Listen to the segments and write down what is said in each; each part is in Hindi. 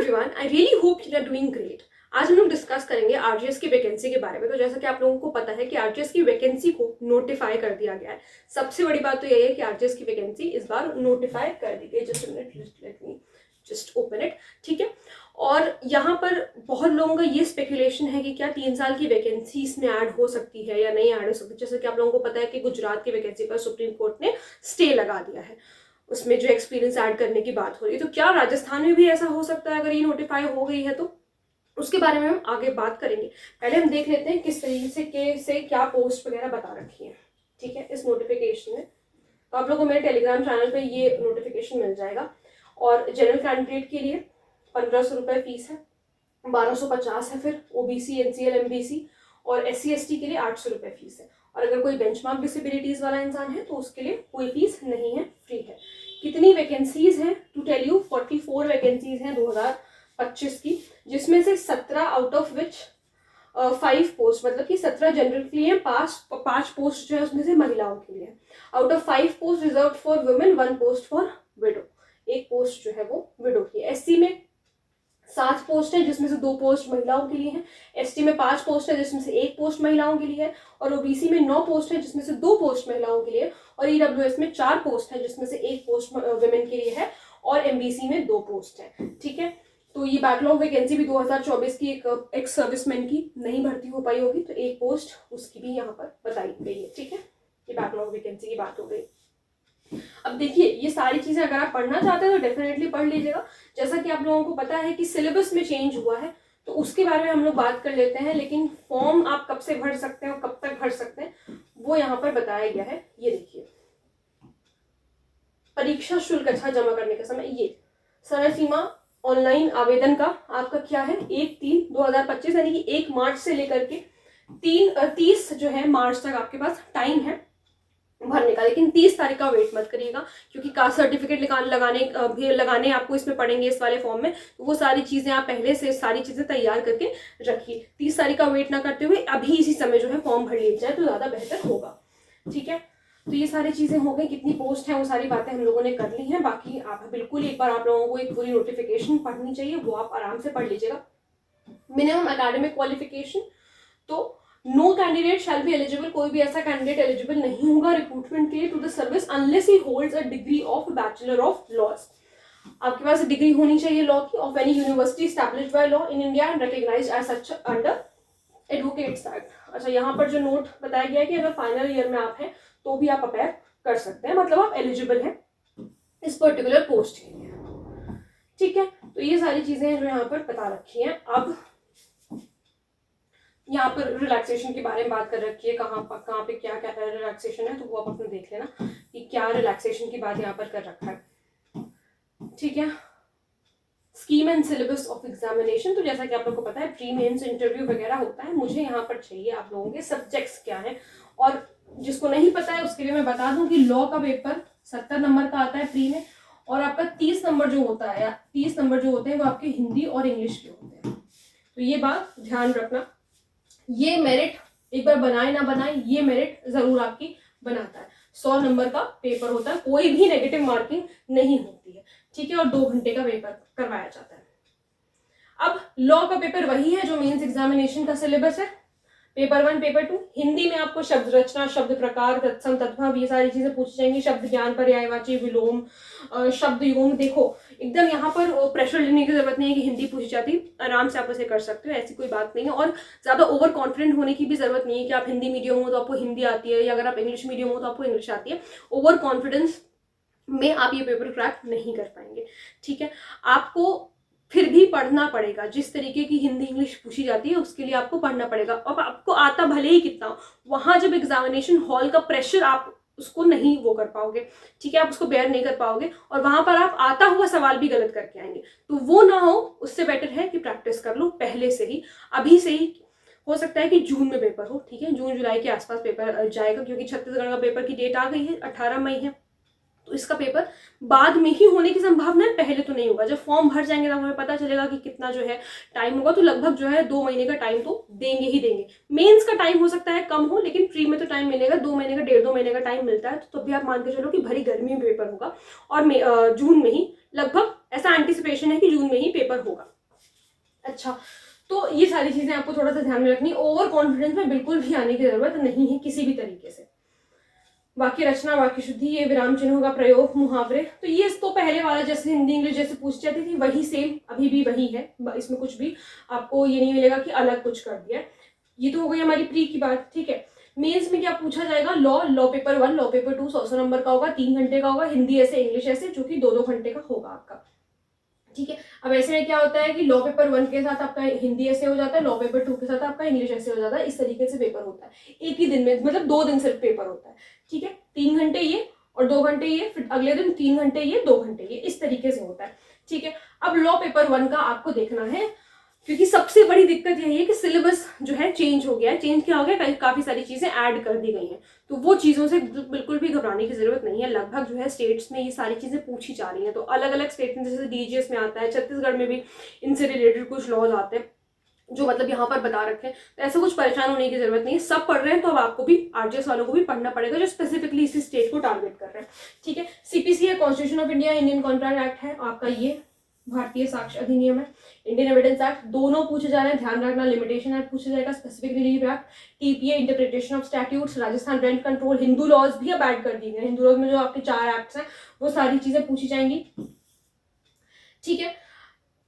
Everyone, I really hope you are doing great. आज हम लोग डिस्कस करेंगे आरजीएस की वैकेंसी के बारे में। तो जैसा कि आप लोगों को पता है कि आरजीएस की वैकेंसी को नोटिफाई कर दिया गया है। सबसे बड़ी बात तो यही है कि आरजीएस की वैकेंसी इस बार नोटिफाई कर दी गई। Just minute, let me just open it. ठीक है, और यहाँ पर बहुत लोगों का ये स्पेकुलेशन है कि क्या 3 साल की वैकेंसी इसमें ऐड हो सकती है या नहीं ऐड हो सकती। जैसे कि आप लोगों को पता है कि गुजरात की वैकेंसी पर सुप्रीम कोर्ट ने स्टे लगा दिया है, उसमें जो एक्सपीरियंस ऐड करने की बात हो रही है। तो क्या राजस्थान में भी ऐसा हो सकता है अगर ये नोटिफाई हो गई है तो? उसके बारे में हम आगे बात करेंगे। पहले हम देख लेते हैं किस तरीके से क्या पोस्ट वगैरह बता रखी है। ठीक है, इस नोटिफिकेशन में तो आप लोगों को मेरे टेलीग्राम चैनल पे ये नोटिफिकेशन मिल जाएगा। और जनरल कैंडिडेट के लिए 1500 रुपये फीस है, 1250 है फिर ओबीसी, एनसीएल, एमबीसी और एससी एसटी के लिए 800 रुपये फीस है। और अगर कोई बेंचमार्क डिसेबिलिटीज वाला इंसान है तो उसके लिए कोई फीस नहीं है, फ्री है। कितनी वैकेंसीज हैं टू टेल यू, 44 वैकेंसीज हैं 2025 की, जिसमें से 17 आउट ऑफ विच 5 पोस्ट, मतलब कि 17 जनरल के लिए, 5 पोस्ट जो है उसमें से महिलाओं के लिए। Out of 5 post reserve for women, 1 post for window. एक पोस्ट जो है वो विडो की है। एससी में 7 पोस्ट है जिसमें से 2 पोस्ट महिलाओं के लिए है। एसटी में 5 पोस्ट है जिसमें से 1 पोस्ट महिलाओं के लिए है। और ओबीसी में 9 पोस्ट है जिसमें से 2 पोस्ट महिलाओं के लिए। और ईडब्ल्यूएस में 4 पोस्ट है जिसमें से 1 पोस्ट वुमेन के लिए है। और एमबीसी में 2 पोस्ट है। ठीक है, तो ये बैकलॉग वैकेंसी भी 2024 की एक सर्विसमैन की नहीं भर्ती हो पाई होगी, तो 1 पोस्ट उसकी भी यहाँ पर बताई गई है। ठीक है, ये बैकलॉग वैकेंसी की बात हो गई। अब देखिए, ये सारी चीजें अगर आप पढ़ना चाहते हैं तो डेफिनेटली पढ़ लीजिएगा। जैसा कि आप लोगों को पता है कि सिलेबस में चेंज हुआ है, तो उसके बारे में हम लोग बात कर लेते हैं। लेकिन फॉर्म आप कब से भर सकते हैं और कब तक भर सकते हैं वो यहाँ पर बताया गया है। ये देखिए, परीक्षा शुल्क अच्छा जमा करने का समय, ये समय सीमा ऑनलाइन आवेदन का आपका क्या है, 1/3/2025 यानी कि 1 मार्च से लेकर के 30 जो है मार्च तक आपके पास टाइम है भरने का। लेकिन 30 तारीख का वेट मत करिएगा, क्योंकि कास्ट सर्टिफिकेट लगाने आपको इसमें पड़ेंगे इस वाले फॉर्म में। तो वो सारी चीजें आप पहले से सारी चीजें तैयार करके रखिए। 30 तारीख का वेट ना करते हुए अभी इसी समय जो है फॉर्म भर लिया जाए तो ज्यादा बेहतर होगा। ठीक है, तो ये सारी चीजें हो गई। कितनी पोस्ट है वो सारी बातें हम लोगों ने कर ली हैं। बाकी आप बिल्कुल एक बार आप लोगों को एक पूरी नोटिफिकेशन पढ़नी चाहिए, वो आप आराम से पढ़ लीजिएगा। मिनिमम एकेडमिक क्वालिफिकेशन, तो no candidate shall be eligible, कोई भी ऐसा कैंडिडेट एलिजिबल नहीं होगा रिक्रूटमेंट के लिए to the service unless he holds a degree of bachelor of laws. आपके पास डिग्री होनी चाहिए लॉ की of any university established by law in India and recognised as such under advocates act. अच्छा, यहाँ पर जो नोट बताया गया है कि अगर फाइनल ईयर में आप हैं तो भी आप अपेयर कर सकते हैं, मतलब आप एलिजिबल हैं इस पर्टिकुलर पोस्ट के लिए। ठीक है, तो ये सारी चीजें जो यहाँ पर बता रखी हैं। अब यहाँ पर रिलैक्सेशन के बारे में बात कर रखी है, कहाँ पे क्या क्या रिलैक्सेशन है, तो वो आप अपने देख लेना कि क्या रिलैक्सेशन की बात यहाँ पर कर रखा है। ठीक है, scheme and syllabus of examination, तो जैसा कि आप लोगों को पता है प्री मेंस इंटरव्यू वगैरह होता है। मुझे यहाँ पर चाहिए आप लोगों के सब्जेक्ट्स क्या है, और जिसको नहीं पता है उसके लिए मैं बता दूं कि लॉ का पेपर 70 नंबर का आता है प्री में, और आपका 30 नंबर जो होता है, 30 नंबर जो होते हैं वो आपके हिंदी और इंग्लिश के होते हैं। तो ये बात ध्यान रखना। ये मेरिट एक बार बनाए ना बनाए, ये मेरिट जरूर आपकी बनाता है। 100 नंबर का पेपर होता है, कोई भी नेगेटिव मार्किंग नहीं होती है। ठीक है, और 2 घंटे का पेपर करवाया जाता है। अब लॉ का पेपर वही है जो मेंस एग्जामिनेशन का सिलेबस है। पेपर 1, पेपर 2 हिंदी में आपको शब्द रचना, शब्द प्रकार, तत्सम, तद्भव, ये सारी चीजें पूछी जाएंगी। शब्द ज्ञान, पर्यायवाची, विलोम, शब्द योग। देखो, एकदम यहाँ पर प्रेशर लेने की जरूरत नहीं है कि हिंदी पूछी जाती, आराम से आप उसे कर सकते हो, ऐसी कोई बात नहीं है। और ज्यादा ओवर कॉन्फिडेंट होने की भी जरूरत नहीं है कि आप हिंदी मीडियम हो तो आपको हिंदी आती है, या अगर आप इंग्लिश मीडियम हो तो आपको इंग्लिश आती है। ओवर कॉन्फिडेंस में आप ये पेपर क्रैक नहीं कर पाएंगे। ठीक है, आपको फिर भी पढ़ना पड़ेगा। जिस तरीके की हिंदी इंग्लिश पूछी जाती है उसके लिए आपको पढ़ना पड़ेगा। अब आपको आता भले ही कितना, वहां जब एग्जामिनेशन हॉल का प्रेशर आप उसको नहीं वो कर पाओगे। ठीक है, आप उसको बेयर नहीं कर पाओगे, और वहां पर आप आता हुआ सवाल भी गलत करके आएंगे। तो वो ना हो, उससे बेटर है कि प्रैक्टिस कर लो पहले से ही, अभी से ही। हो सकता है कि जून में पेपर हो, ठीक है, जून जुलाई के आसपास पेपर जाएगा, क्योंकि छत्तीसगढ़ का पेपर की डेट आ गई है, 18 मई है। तो इसका पेपर बाद में ही होने की संभावना है, पहले तो नहीं होगा। जब फॉर्म भर जाएंगे तब हमें पता चलेगा कि कितना जो है टाइम होगा। तो लगभग जो है 2 महीने का टाइम तो देंगे ही देंगे। मेंस का टाइम हो सकता है कम हो, लेकिन प्री में तो टाइम मिलेगा, 2 महीने का, 1.5-2 महीने का टाइम मिलता है। तो भी आप मान के चलो कि भरी गर्मी में पेपर होगा, और जून में ही लगभग ऐसा एंटिसिपेशन है कि जून में ही पेपर होगा। अच्छा, तो ये सारी चीजें आपको थोड़ा सा ध्यान में रखनी। ओवर कॉन्फिडेंस में बिल्कुल भी आने की जरूरत नहीं है किसी भी तरीके से। वाक्य रचना, वाक्य शुद्धि, ये विराम चिन्हों का प्रयोग, मुहावरे, तो ये तो पहले वाला जैसे हिंदी इंग्लिश जैसे पूछ जाती थी वही सेम अभी भी वही है। इसमें कुछ भी आपको ये नहीं मिलेगा कि अलग कुछ कर दिया। ये तो हो गई हमारी प्री की बात, ठीक है। मेंस में क्या पूछा जाएगा? Law paper 1, law paper 2 100 number का होगा, 3 घंटे का होगा, हिंदी ऐसे इंग्लिश ऐसे, जो कि 2-2 घंटे का होगा आपका, ठीक है। अब ऐसे में क्या होता है कि लॉ पेपर 1 के साथ आपका हिंदी ऐसे हो जाता है, लॉ पेपर 2 के साथ आपका इंग्लिश ऐसे हो जाता है। इस तरीके से पेपर होता है एक ही दिन में, मतलब 2 दिन सिर्फ पेपर होता है, ठीक है। 3 घंटे ये और 2 घंटे ये, फिर अगले दिन 3 घंटे ये 2 घंटे ये, इस तरीके से होता है, ठीक है। अब लॉ पेपर 1 का आपको देखना है, क्योंकि सबसे बड़ी दिक्कत यही है कि सिलेबस जो है चेंज हो गया है। चेंज क्या हो गया? काफी सारी चीजें ऐड कर दी गई हैं, तो वो चीजों से बिल्कुल भी घबराने की जरूरत नहीं है। लगभग जो है स्टेट्स में ये सारी चीजें पूछी जा रही हैं, तो अलग अलग स्टेट में, जैसे डीजीएस में आता है, छत्तीसगढ़ में भी इनसे रिलेटेड कुछ लॉज आते हैं जो मतलब यहाँ पर बता रखे हैं। तो ऐसा कुछ परेशान होने की जरूरत नहीं है, सब पढ़ रहे हैं, तो अब आपको भी आरजीएस वालों को भी पढ़ना पड़ेगा जो स्पेसिफिकली इसी स्टेट को टारगेट कर रहे हैं, ठीक है। सीपीसी है, constitution of India, Indian contract act है आपका, ये भारतीय साक्ष्य अधिनियम है, इंडियन एविडेंस एक्ट, दोनों पूछे जा रहे हैं, ध्यान रखना। लिमिटेशन एक्ट पूछा जाएगा, specific relief act, TPA, interpretation of statutes, Rajasthan rent control, Hindu laws भी अब ऐड कर दिए गए। हिंदू लॉज में जो आपके 4 एक्ट्स हैं वो सारी चीजें पूछी जाएंगी, ठीक है।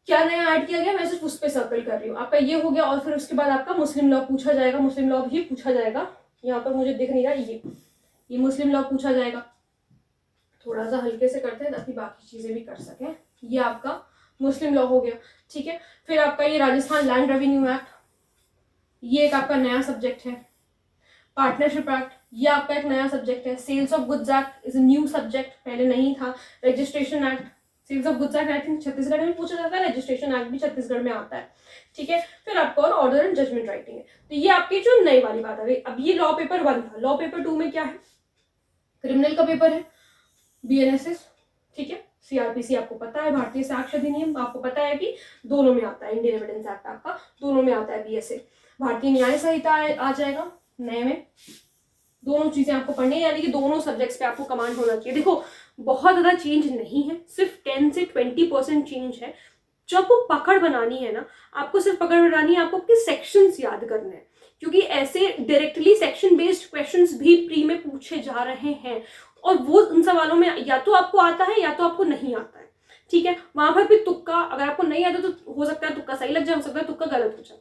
क्या नया ऐड किया गया मैं सिर्फ उस पर सर्कल कर रही हूँ। आपका ये हो गया, और फिर उसके बाद आपका मुस्लिम लॉ पूछा जाएगा। मुस्लिम लॉ भी पूछा जाएगा, यहाँ पर मुझे दिख नहीं रहा, ये मुस्लिम लॉ पूछा जाएगा। थोड़ा सा हल्के से करते हैं ताकि बाकी चीजें भी कर सकें। ये आपका मुस्लिम लॉ हो गया, ठीक है। फिर आपका ये राजस्थान लैंड रेवेन्यू एक्ट, ये एक आपका नया सब्जेक्ट है। पार्टनरशिप एक्ट, ये आपका एक नया सब्जेक्ट है। Sales of goods act is a new subject, पहले नहीं था। Registration act, sales of goods act I think Chhattisgarh में पूछा जाता है, रजिस्ट्रेशन एक्ट भी छत्तीसगढ़ में आता है, ठीक है। फिर आपका और ऑर्डर एंड जजमेंट राइटिंग है। तो ये आपकी जो नई वाली बात आ गई। अब ये लॉ पेपर 1 था, लॉ पेपर 2 में क्या है? क्रिमिनल का पेपर है, बीएनएसएस, ठीक है। सीआरपीसी आपको पता है, भारतीय साक्ष्य अधिनियम आपको पता है कि दोनों में आता है, इंडियन एविडेंस एक्ट आपका दोनों में आता है, बीएसए। भारतीय न्याय संहिता आ जाएगा नए में। दोनों चीजें आपको पढ़नी है, यानी कि दोनों सब्जेक्ट्स पे आपको कमांड होना चाहिए। देखो बहुत ज्यादा चेंज नहीं है, सिर्फ 10 से 20% चेंज है। जो आपको पकड़ बनानी है ना, आपको सिर्फ पकड़ बनानी है, आपको आपके सेक्शंस याद करने हैं, क्योंकि ऐसे डायरेक्टली सेक्शन बेस्ड क्वेश्चंस भी प्री में पूछे जा रहे हैं, और वो उन सवालों में या तो आपको आता है या तो आपको नहीं आता है, ठीक है। वहां पर भी तुक्का, अगर आपको नहीं आता तो हो सकता है तुक्का सही लग जाए, हो सकता है तुक्का गलत हो जाए।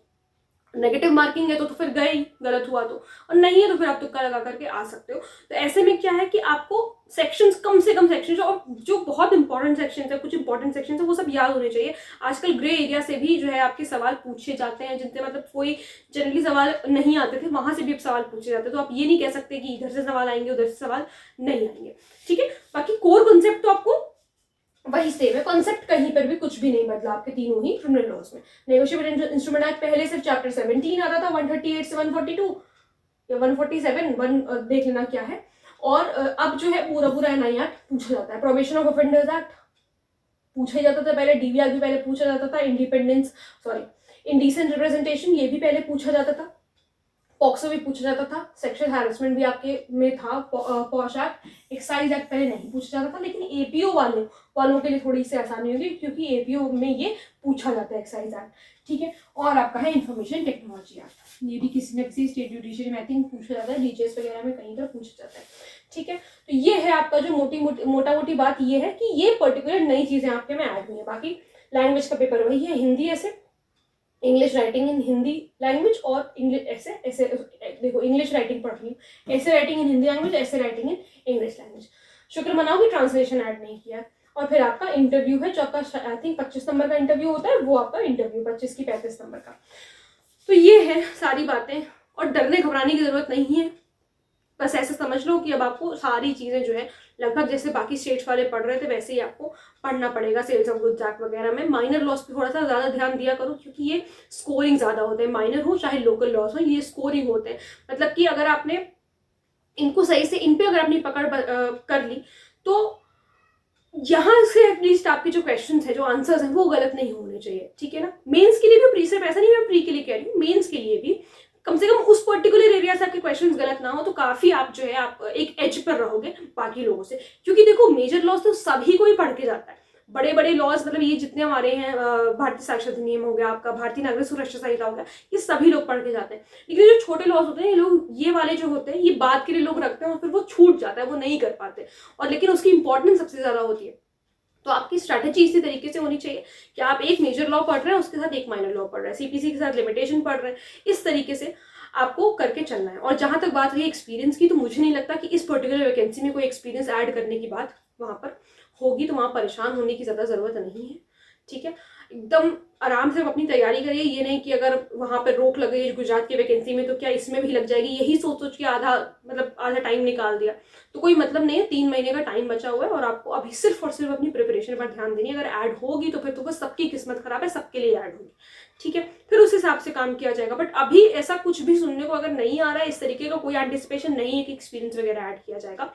नेगेटिव मार्किंग है तो फिर गए ही, गलत हुआ तो, और नहीं है तो फिर आप तुक्का लगा करके आ सकते हो। तो ऐसे में क्या है कि आपको सेक्शंस, कम से कम सेक्शंस, और जो बहुत इंपॉर्टेंट सेक्शंस है, कुछ इंपॉर्टेंट सेक्शंस है, वो सब याद होने चाहिए। आजकल ग्रे एरिया से भी जो है आपके सवाल पूछे जाते हैं, जिनसे मतलब कोई जनरली सवाल नहीं आते थे, वहां से भी अब सवाल पूछे जाते हैं। तो आप ये नहीं कह सकते कि इधर से सवाल आएंगे उधर से सवाल नहीं आएंगे, ठीक है। बाकी कोर कॉन्सेप्ट तो आपको वही सेम है, कॉन्सेप्ट कहीं पर भी कुछ भी नहीं बदला आपके तीनों ही क्रिमिनल लॉज में। नेगोशिएबल इंस्ट्रूमेंट एक्ट पहले सिर्फ चैप्टर 17 आता था, 138 से 142 या 147 देख लेना क्या है। और अब जो है पूरा पूरा एनआई एक्ट पूछा जाता है। प्रोबेशन ऑफ ऑफेंडर्स एक्ट पूछा जाता था पहले, डीवीआर भी पहले पूछा जाता था, इंडिसेंट रिप्रेजेंटेशन ये भी पहले पूछा जाता था, पॉक्सो भी पूछा जाता था, सेक्सुअल हैरेसमेंट भी आपके में था, पॉश एक्ट, एक्साइज एक्ट पहले नहीं पूछा जाता था, लेकिन एपीओ वालों के लिए थोड़ी सी आसानी होगी, क्योंकि एपीओ में ये पूछा जाता है एक्साइज एक्ट, ठीक है। और आपका है इंफॉर्मेशन टेक्नोलॉजी एक्ट, ये भी किसी न किसी स्टेट जुडिशरी में आई थिंक पूछा जाता है, डीजीएस वगैरह में कहीं पर पूछा जाता है, ठीक है। तो ये है आपका जो मोटा मोटी बात ये है कि ये पर्टिकुलर नई चीजें आपके में ऐड हुई है। बाकी लैंग्वेज का पेपर वही है, हिंदी ऐसे, English writing in Hindi language, और इंग्लिश ऐसे देखो इंग्लिश राइटिंग पढ़ रही हूँ, ऐसे राइटिंग इन हिंदी लैंग्वेज, ऐसे राइटिंग इन इंग्लिश लैंग्वेज। शुक्र मनाओ कि ट्रांसलेशन ऐड नहीं किया। और फिर आपका इंटरव्यू है जो आपका आई थिंक 25 नंबर का इंटरव्यू होता है, वो आपका इंटरव्यू 25 की 35 नंबर का। तो ये है सारी बातें, और डरने घबराने की जरूरत नहीं है। बस ऐसे समझ लो कि अब आपको सारी चीजें जो है लगभग जैसे बाकी स्टेट्स वाले पढ़ रहे थे वैसे ही आपको पढ़ना पड़ेगा। सेल्स ऑफ गुड्स एक्ट वगैरह में माइनर लॉस पे थोड़ा सा ज्यादा ध्यान दिया करो, क्योंकि ये स्कोरिंग ज्यादा होते हैं, माइनर हो चाहे लोकल लॉस हो, ये स्कोरिंग होते हैं। मतलब कि अगर आपने इनको सही से, इन पे अगर आपने पकड़ कर ली तो यहाँ से एटलीस्ट आपके जो क्वेश्चंस है, जो आंसर्स हैं, वो गलत नहीं होने चाहिए, ठीक है ना। मेंस के लिए भी प्री, सिर्फ ऐसा नहीं मैं प्री के लिए कह रही हूँ, मेंस के लिए भी कम से कम उस पर्टिकुलर एरिया से आपके क्वेश्चंस गलत ना हो, तो काफी आप जो है आप एक एज पर रहोगे बाकी लोगों से। क्योंकि देखो मेजर लॉस तो सभी को ही पढ़ के जाता है, बड़े बड़े लॉज, मतलब ये जितने हमारे हैं, भारतीय साक्षरता अधिनियम हो गया आपका, भारतीय नागरिक सुरक्षा संहिता हो गया, ये सभी लोग पढ़ के जाते हैं। लेकिन जो छोटे लॉज होते हैं, ये लोग, ये वाले जो होते हैं, ये बात के लिए लोग रखते हैं और फिर वो छूट जाता है, वो नहीं कर पाते, और लेकिन उसकी इंपॉर्टेंस सबसे ज्यादा होती है। तो आपकी स्ट्रैटेजी इसी तरीके से होनी चाहिए कि आप एक मेजर लॉ पढ़ रहे हैं, उसके साथ एक माइनर लॉ पढ़ रहे हैं, सीपीसी के साथ लिमिटेशन पढ़ रहे हैं, इस तरीके से आपको करके चलना है। और जहां तक बात रही एक्सपीरियंस की, तो मुझे नहीं लगता कि इस पर्टिकुलर वैकेंसी में कोई एक्सपीरियंस ऐड करने की बात वहां पर होगी, तो वहां परेशान होने की ज्यादा जरूरत नहीं है। ठीक है, एकदम आराम से अपनी तैयारी करिए। ये नहीं कि अगर वहां पर रोक लग गई गुजरात की वैकेंसी में तो क्या इसमें भी लग जाएगी, यही सोच सोच के आधा टाइम निकाल दिया, तो कोई मतलब नहीं है। 3 महीने का टाइम बचा हुआ है और आपको अभी सिर्फ और सिर्फ अपनी प्रिपरेशन पर ध्यान देनी है। अगर ऐड होगी तो फिर तो बस सबकी किस्मत खराब है, सबके लिए ऐड होगी। ठीक है, फिर उस हिसाब से काम किया जाएगा। बट अभी ऐसा कुछ भी सुनने को अगर नहीं आ रहा है, इस तरीके का कोई एंटिसिपेशन नहीं है कि एक्सपीरियंस वगैरह ऐड किया जाएगा,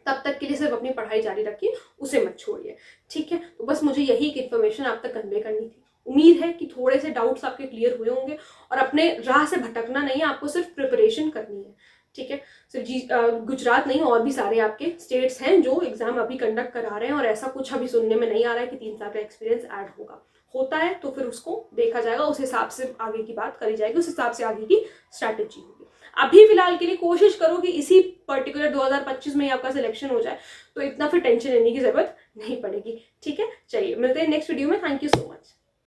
तब तक के लिए सिर्फ अपनी पढ़ाई जारी रखिए, उसे मत छोड़िए। ठीक है, तो बस मुझे यही एक इन्फॉर्मेशन आप तक कन्वे करनी थी। उम्मीद है कि थोड़े से डाउट्स आपके क्लियर हुए होंगे और अपने राह से भटकना नहीं है, आपको सिर्फ प्रिपरेशन करनी है। ठीक है, सिर्फ गुजरात नहीं, और भी सारे आपके स्टेट्स हैं जो एग्जाम अभी कंडक्ट करा रहे हैं, और ऐसा कुछ अभी सुनने में नहीं आ रहा है कि 3 साल का एक्सपीरियंस ऐड होगा। होता है तो फिर उसको देखा जाएगा, उस हिसाब से आगे की बात करी जाएगी, उस हिसाब से आगे की स्ट्रैटेजी होगी। अभी फिलहाल के लिए कोशिश करो कि इसी पर्टिकुलर 2025 में ही आपका सिलेक्शन हो जाए, तो इतना फिर टेंशन लेने की जरूरत नहीं पड़ेगी। ठीक है, चलिए मिलते हैं नेक्स्ट वीडियो में। Thank you so much.